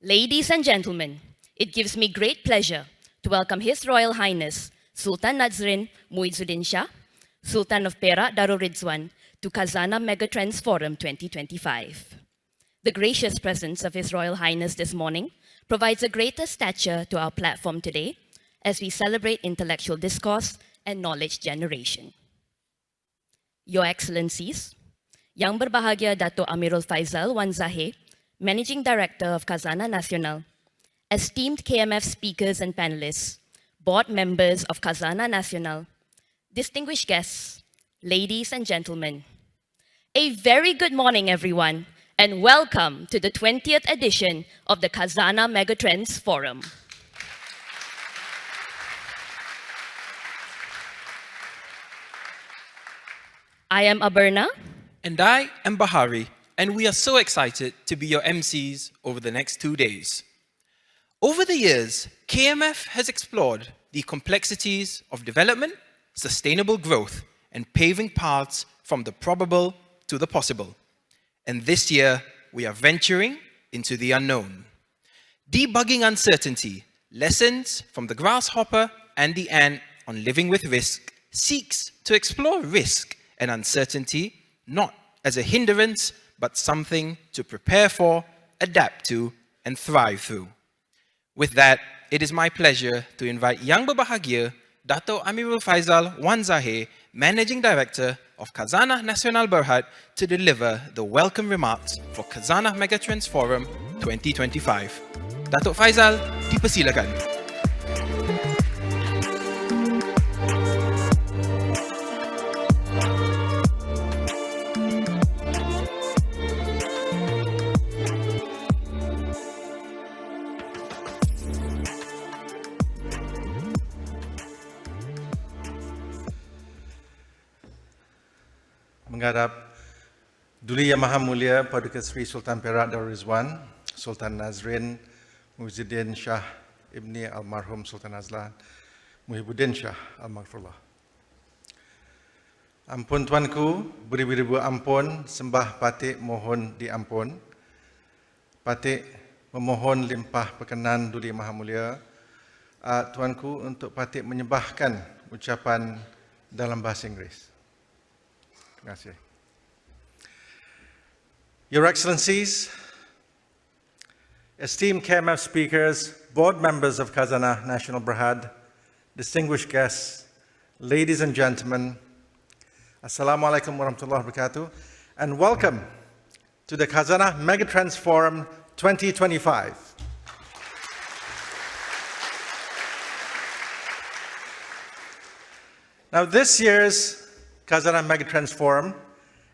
Ladies and gentlemen, it gives me great pleasure to welcome His Royal Highness Sultan Nazrin Muizzuddin Shah, Sultan of Perak Darul Ridwan, to Khazanah Megatrends Forum 2025. The gracious presence of His Royal Highness this morning provides a greater stature to our platform today as we celebrate intellectual discourse and knowledge generation. Your Excellencies, Yang Berbahagia Dato Amirul Feisal Wan Zahir, Managing Director of Khazanah Nasional, esteemed KMF speakers and panelists, board members of Khazanah Nasional, distinguished guests, ladies and gentlemen, a very good morning, everyone, and welcome to the 20th edition of the Khazanah Megatrends Forum. I am Aberna. And I am Bahari, and we are so excited to be your MCs over the next 2 days. Over the years, KMF has explored the complexities of development, sustainable growth, and paving paths from the probable to the possible. And this year, we are venturing into the unknown. Debugging uncertainty, lessons from the grasshopper and the ant on living with risk, seeks to explore risk and uncertainty not as a hindrance, but something to prepare for, adapt to, and thrive through. With that, it is my pleasure to invite Yang Berbahagia Dato Amirul Feisal Wan Zahir, Managing Director of Khazanah Nasional Berhad, to deliver the welcome remarks for Khazanah Megatrends Forum 2025. Dato Feisal, dipersilakan. Menghadap Duli Yang Maha Mulia Paduka Seri Sultan Perak Darul Ridwan, Sultan Nazrin Muizzuddin Shah Ibni Almarhum Sultan Azlan Muhibbuddin Shah Almaghfurlah. Ampun tuanku, beribu-ribu ampun, sembah patik mohon diampun. Patik memohon limpah perkenan Duli Yang Maha Mulia tuanku untuk patik menyembahkan ucapan dalam bahasa Inggeris. Terima kasih. Your Excellencies, esteemed KMF speakers, board members of Khazanah Nasional Berhad, distinguished guests, ladies and gentlemen, Assalamualaikum warahmatullahi wabarakatuh, and welcome to the Khazanah Megatrends Forum 2025. Now, this year's Khazanah Megatrends Forum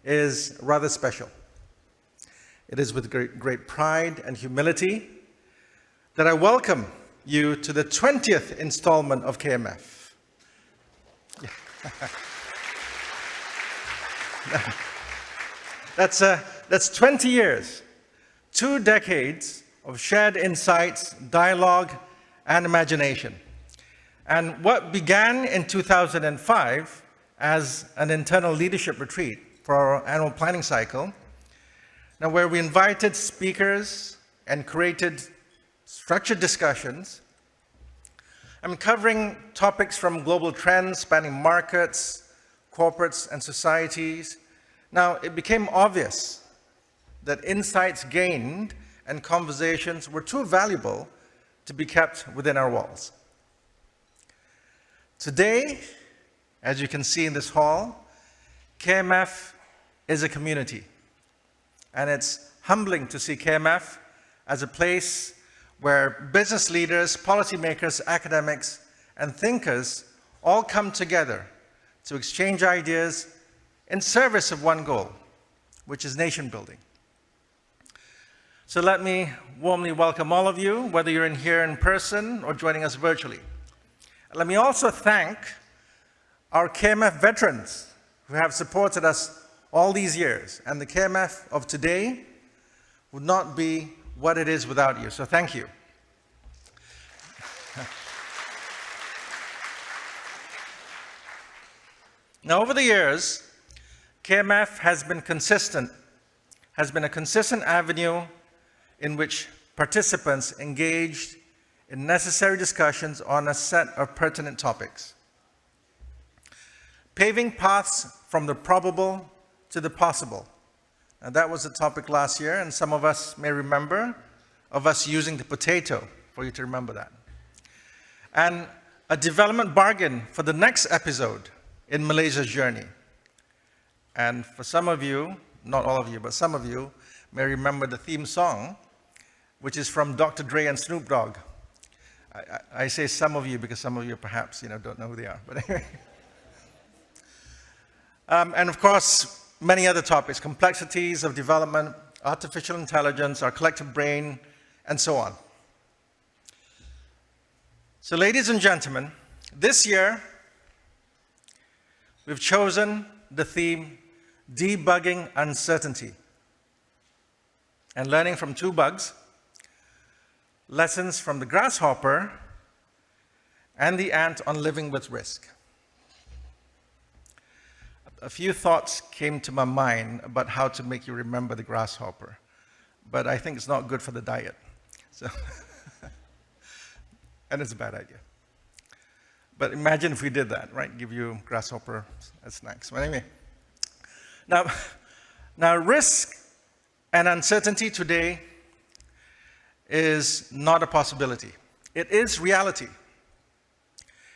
is rather special. It is with great pride and humility that I welcome you to the 20th installment of KMF. That's 20 years, 2 decades of shared insights, dialogue, and imagination. And what began in 2005 as an internal leadership retreat for our annual planning cycle, now where we invited speakers and created structured discussions, covering topics from global trends spanning markets, corporates, and societies. Now, it became obvious that insights gained and conversations were too valuable to be kept within our walls. Today, as you can see in this hall, KMF is a community. And it's humbling to see KMF as a place where business leaders, policymakers, academics, and thinkers all come together to exchange ideas in service of one goal, which is nation building. So let me warmly welcome all of you, whether you're here in person or joining us virtually. Let me also thank our KMF veterans who have supported us all these years. And the KMF of today would not be what it is without you. So thank you. Now, over the years, KMF has been a consistent avenue in which participants engaged in necessary discussions on a set of pertinent topics. Paving paths from the probable to the possible. And that was the topic last year, and some of us may remember of us using the potato, for you to remember that. And a development bargain for the next episode in Malaysia's journey. And for some of you, not all of you, but some of you may remember the theme song, which is from Dr. Dre and Snoop Dogg. I say some of you because some of you perhaps don't know who they are. But anyway. And of course, many other topics, complexities of development, artificial intelligence, our collective brain, and so on. So ladies and gentlemen, this year, we've chosen the theme, debugging uncertainty, and learning from 2 bugs, lessons from the grasshopper and the ant on living with risk. A few thoughts came to my mind about how to make you remember the grasshopper, but I think it's not good for the diet. So and it's a bad idea. But imagine if we did that, right? Give you grasshopper as snacks. But anyway, now risk and uncertainty today is not a possibility. It is reality.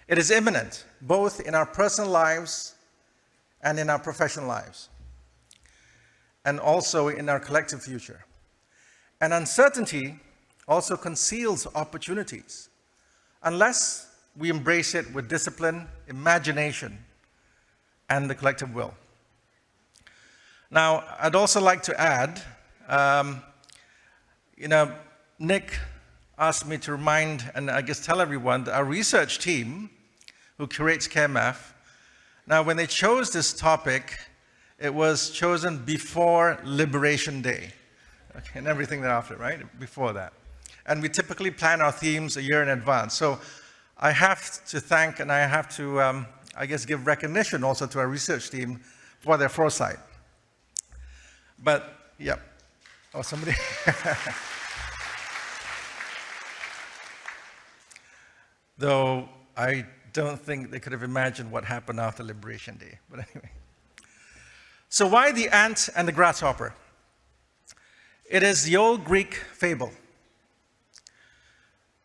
It is imminent, both in our personal lives and in our professional lives, and also in our collective future. And uncertainty also conceals opportunities, unless we embrace it with discipline, imagination, and the collective will. Now, I'd also like to add, Nick asked me to remind, and I guess tell everyone, that our research team, who curates KMF, now when they chose this topic, it was chosen before Liberation Day, okay, and everything thereafter, right? Before that. And we typically plan our themes a year in advance. So I have to thank, and I have to, I guess, give recognition also to our research team for their foresight. But, yeah. Oh, somebody. Though I don't think they could have imagined what happened after Liberation Day. But anyway. So why the ant and the grasshopper? It is the old Greek fable.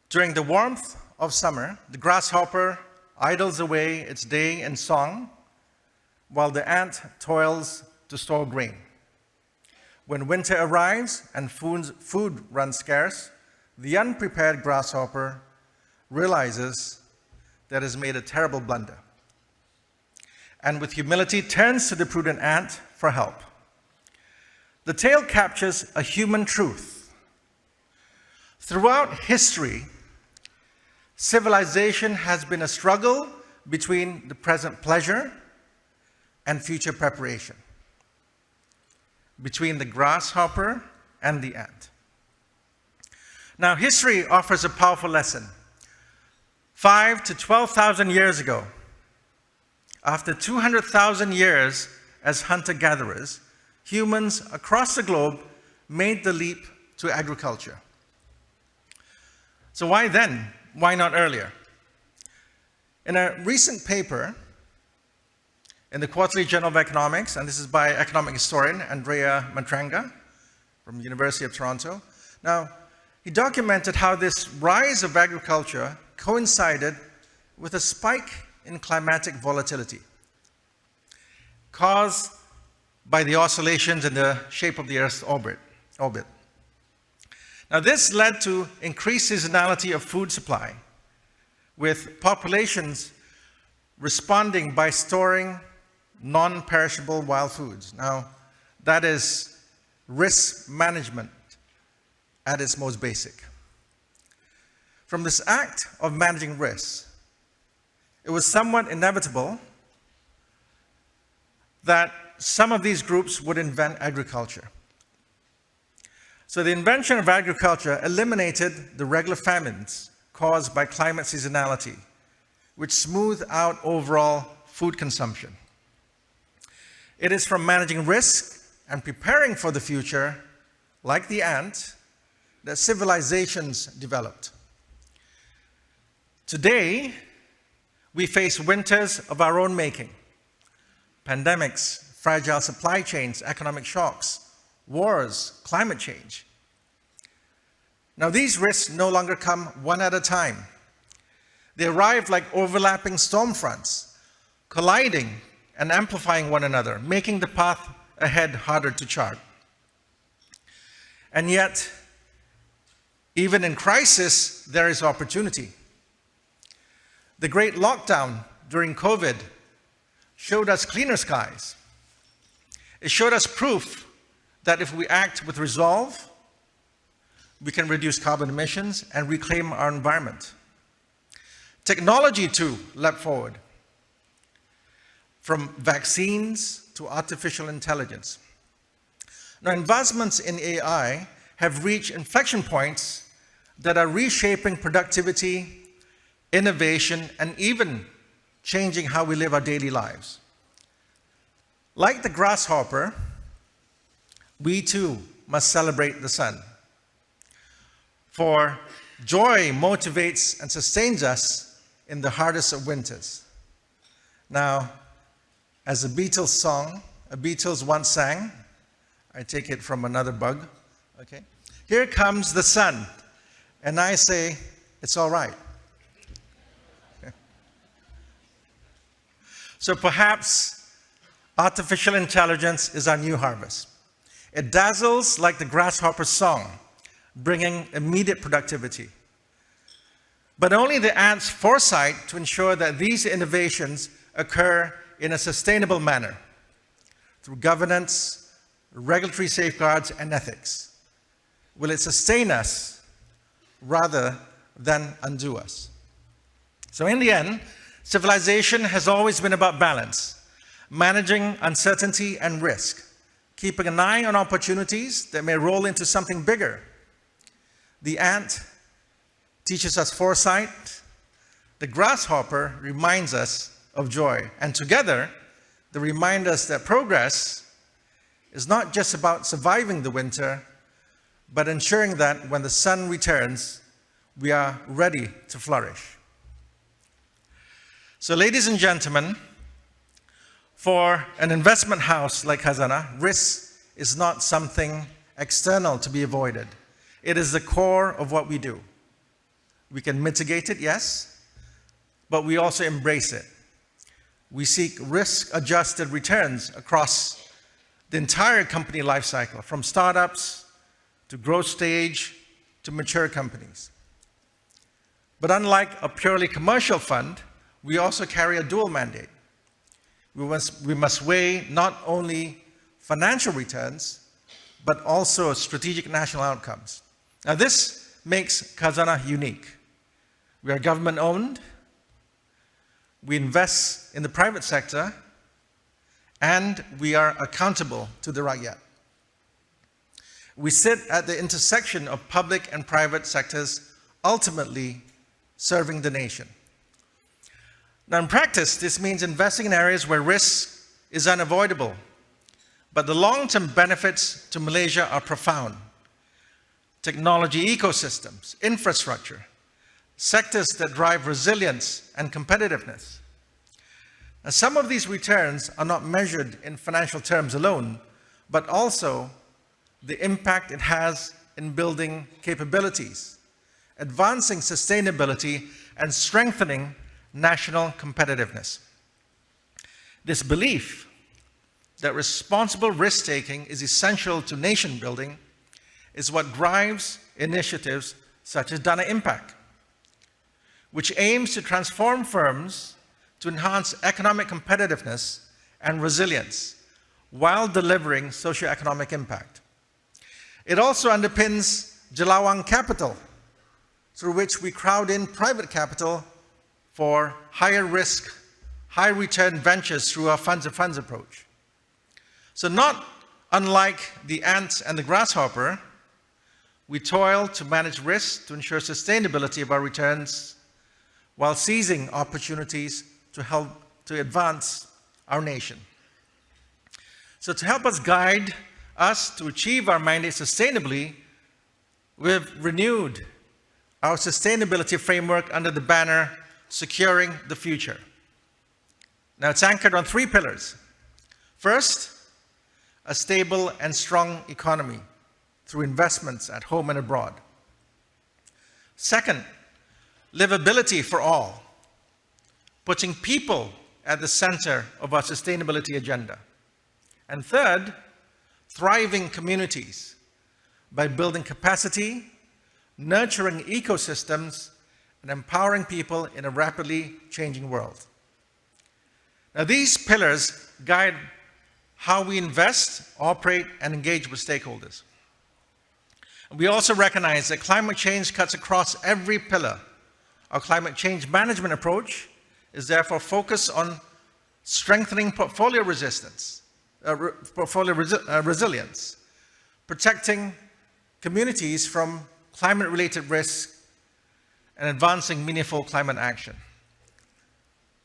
During the warmth of summer, the grasshopper idles away its day in song, while the ant toils to store grain. When winter arrives and food runs scarce, the unprepared grasshopper realizes that has made a terrible blunder, and with humility turns to the prudent ant for help. The tale captures a human truth. Throughout history, civilization has been a struggle between the present pleasure and future preparation, between the grasshopper and the ant. Now, history offers a powerful lesson. 5,000 to 12,000 years ago, after 200,000 years as hunter-gatherers, humans across the globe made the leap to agriculture. So why then? Why not earlier? In a recent paper in the Quarterly Journal of Economics, and this is by economic historian Andrea Matranga from the University of Toronto. Now, he documented how this rise of agriculture coincided with a spike in climatic volatility caused by the oscillations in the shape of the Earth's orbit. Now, this led to increased seasonality of food supply, with populations responding by storing non-perishable wild foods. Now, that is risk management at its most basic. From this act of managing risks, it was somewhat inevitable that some of these groups would invent agriculture. So the invention of agriculture eliminated the regular famines caused by climate seasonality, which smoothed out overall food consumption. It is from managing risk and preparing for the future, like the ant, that civilizations developed. Today, we face winters of our own making. Pandemics, fragile supply chains, economic shocks, wars, climate change. Now, these risks no longer come one at a time. They arrive like overlapping storm fronts, colliding and amplifying one another, making the path ahead harder to chart. And yet, even in crisis, there is opportunity. The great lockdown during COVID showed us cleaner skies. It showed us proof that if we act with resolve, we can reduce carbon emissions and reclaim our environment. Technology, too, leapt forward, from vaccines to artificial intelligence. Now, advancements in AI have reached inflection points that are reshaping productivity, innovation, and even changing how we live our daily lives. Like the grasshopper, we too must celebrate the sun. For joy motivates and sustains us in the hardest of winters. Now, as a Beatles once sang, I take it from another bug, okay? Here comes the sun, and I say, it's all right. So perhaps artificial intelligence is our new harvest. It dazzles like the grasshopper's song, bringing immediate productivity. But only the ant's foresight to ensure that these innovations occur in a sustainable manner through governance, regulatory safeguards, and ethics. Will it sustain us rather than undo us? So in the end, civilization has always been about balance, managing uncertainty and risk, keeping an eye on opportunities that may roll into something bigger. The ant teaches us foresight. The grasshopper reminds us of joy. And together, they remind us that progress is not just about surviving the winter, but ensuring that when the sun returns, we are ready to flourish. So, ladies and gentlemen, for an investment house like Khazanah, risk is not something external to be avoided. It is the core of what we do. We can mitigate it, yes, but we also embrace it. We seek risk-adjusted returns across the entire company life cycle, from startups to growth stage to mature companies. But unlike a purely commercial fund, we also carry a dual mandate. We must weigh not only financial returns, but also strategic national outcomes. Now, this makes Khazanah unique. We are government-owned, we invest in the private sector, and we are accountable to the Rakyat. We sit at the intersection of public and private sectors, ultimately serving the nation. Now, in practice, this means investing in areas where risk is unavoidable, but the long-term benefits to Malaysia are profound. Technology ecosystems, infrastructure, sectors that drive resilience and competitiveness. Now, some of these returns are not measured in financial terms alone, but also the impact it has in building capabilities, advancing sustainability, and strengthening national competitiveness. This belief that responsible risk-taking is essential to nation building is what drives initiatives such as Dana Impact, which aims to transform firms to enhance economic competitiveness and resilience while delivering socioeconomic impact. It also underpins Jelawang Capital, through which we crowd in private capital for higher risk, high return ventures through our funds of funds approach. So not unlike the ant and the grasshopper, we toil to manage risk to ensure sustainability of our returns while seizing opportunities to help to advance our nation. So to help us guide us to achieve our mandate sustainably, we've renewed our sustainability framework under the banner Securing the Future. Now, it's anchored on 3 pillars. First, a stable and strong economy through investments at home and abroad. Second, livability for all, putting people at the center of our sustainability agenda. And third, thriving communities by building capacity, nurturing ecosystems, and empowering people in a rapidly changing world. Now, these pillars guide how we invest, operate, and engage with stakeholders. We also recognize that climate change cuts across every pillar. Our climate change management approach is therefore focused on strengthening portfolio resilience, protecting communities from climate-related risks, and advancing meaningful climate action.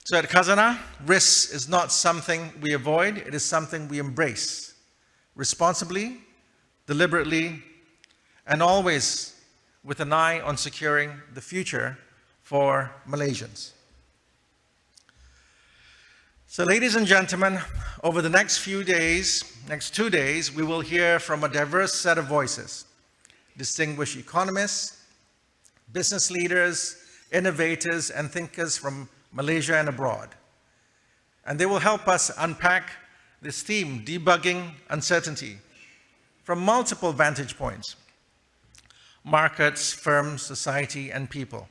So at Khazanah, risk is not something we avoid, it is something we embrace responsibly, deliberately, and always with an eye on securing the future for Malaysians. So ladies and gentlemen, over the next 2 days, we will hear from a diverse set of voices, distinguished economists, business leaders, innovators, and thinkers from Malaysia and abroad. And they will help us unpack this theme, debugging uncertainty, from multiple vantage points: markets, firms, society, and people.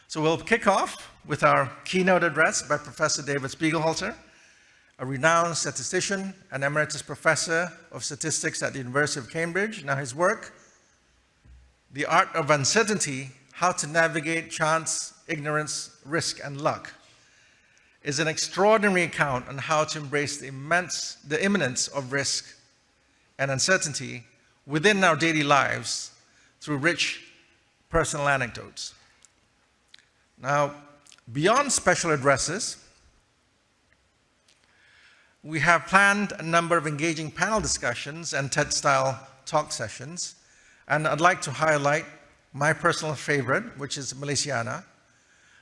So we'll kick off with our keynote address by Professor David Spiegelhalter, a renowned statistician and emeritus professor of statistics at the University of Cambridge. Now, his work, The Art of Uncertainty, How to Navigate Chance, Ignorance, Risk, and Luck, is an extraordinary account on how to embrace the imminence of risk and uncertainty within our daily lives through rich personal anecdotes. Now, beyond special addresses, we have planned a number of engaging panel discussions and TED-style talk sessions, and I'd like to highlight my personal favorite, which is Malaysiana,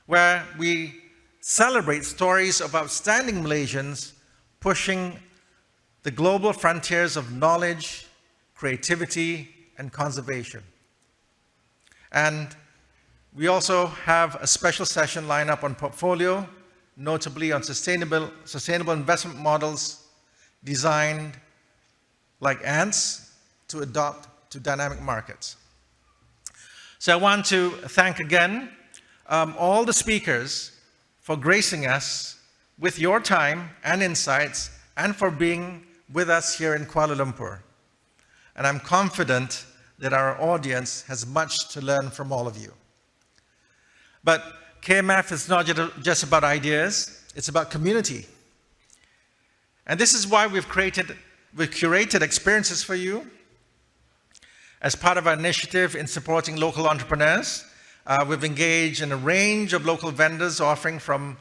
where we celebrate stories of outstanding Malaysians pushing the global frontiers of knowledge, creativity, and conservation. And we also have a special session lined up on portfolio, notably on sustainable investment models designed like ants to adapt to dynamic markets. So I want to thank again all the speakers for gracing us with your time and insights, and for being with us here in Kuala Lumpur. And I'm confident that our audience has much to learn from all of you. But KMF is not just about ideas, it's about community. And this is why we've curated experiences for you. As part of our initiative in supporting local entrepreneurs, we've engaged in a range of local vendors offering from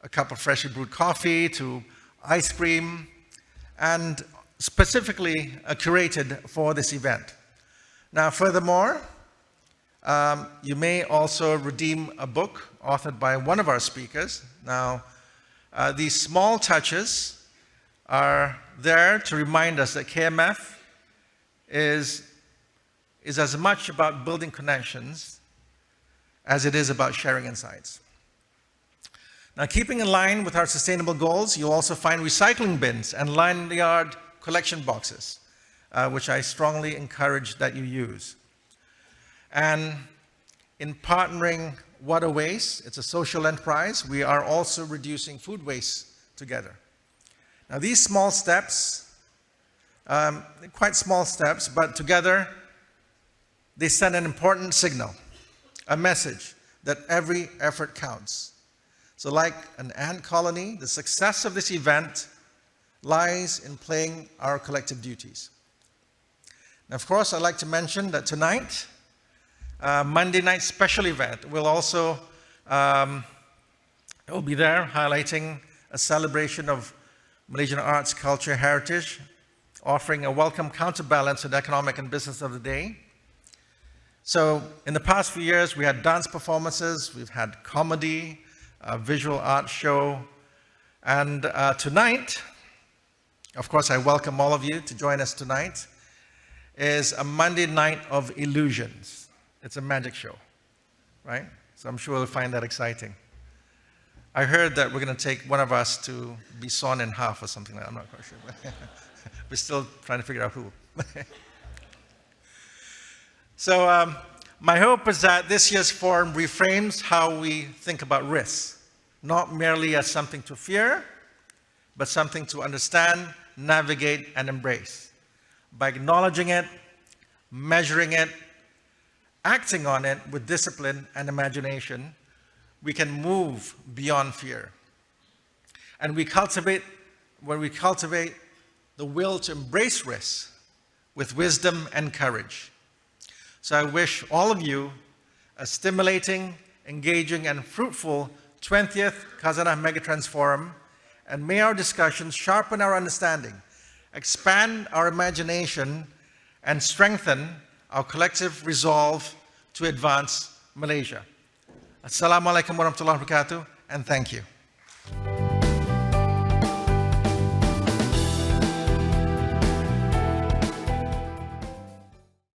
a cup of freshly brewed coffee to ice cream, and specifically curated for this event. Now, furthermore, you may also redeem a book authored by one of our speakers. Now, these small touches are there to remind us that KMF is as much about building connections as it is about sharing insights. Now, keeping in line with our sustainable goals, you'll also find recycling bins and line-yard collection boxes, which I strongly encourage that you use. And in partnering Water Waste, it's a social enterprise, we are also reducing food waste together. Now, these small steps, quite small steps, but together they send an important signal, a message that every effort counts. So like an ant colony, the success of this event lies in playing our collective duties. Now, of course, I'd like to mention that tonight, Monday night special event will also will be there, highlighting a celebration of Malaysian arts, culture, heritage, offering a welcome counterbalance to the economic and business of the day. So in the past few years, we had dance performances, we've had comedy, a visual art show, and tonight, of course, I welcome all of you to join us tonight, is a Monday night of illusions. It's a magic show, right? So I'm sure you'll find that exciting. I heard that we're going to take one of us to be sawn in half or something like that. I'm not quite sure. But we're still trying to figure out who. So my hope is that this year's forum reframes how we think about risks, not merely as something to fear, but something to understand, navigate, and embrace. By acknowledging it, measuring it, acting on it with discipline and imagination, we can move beyond fear. And when we cultivate the will to embrace risk with wisdom and courage. So I wish all of you a stimulating, engaging, and fruitful 20th Khazanah Megatrends Forum, and may our discussions sharpen our understanding, expand our imagination, and strengthen our collective resolve to advance Malaysia. Assalamu alaikum warahmatullahi wabarakatuh, and thank you.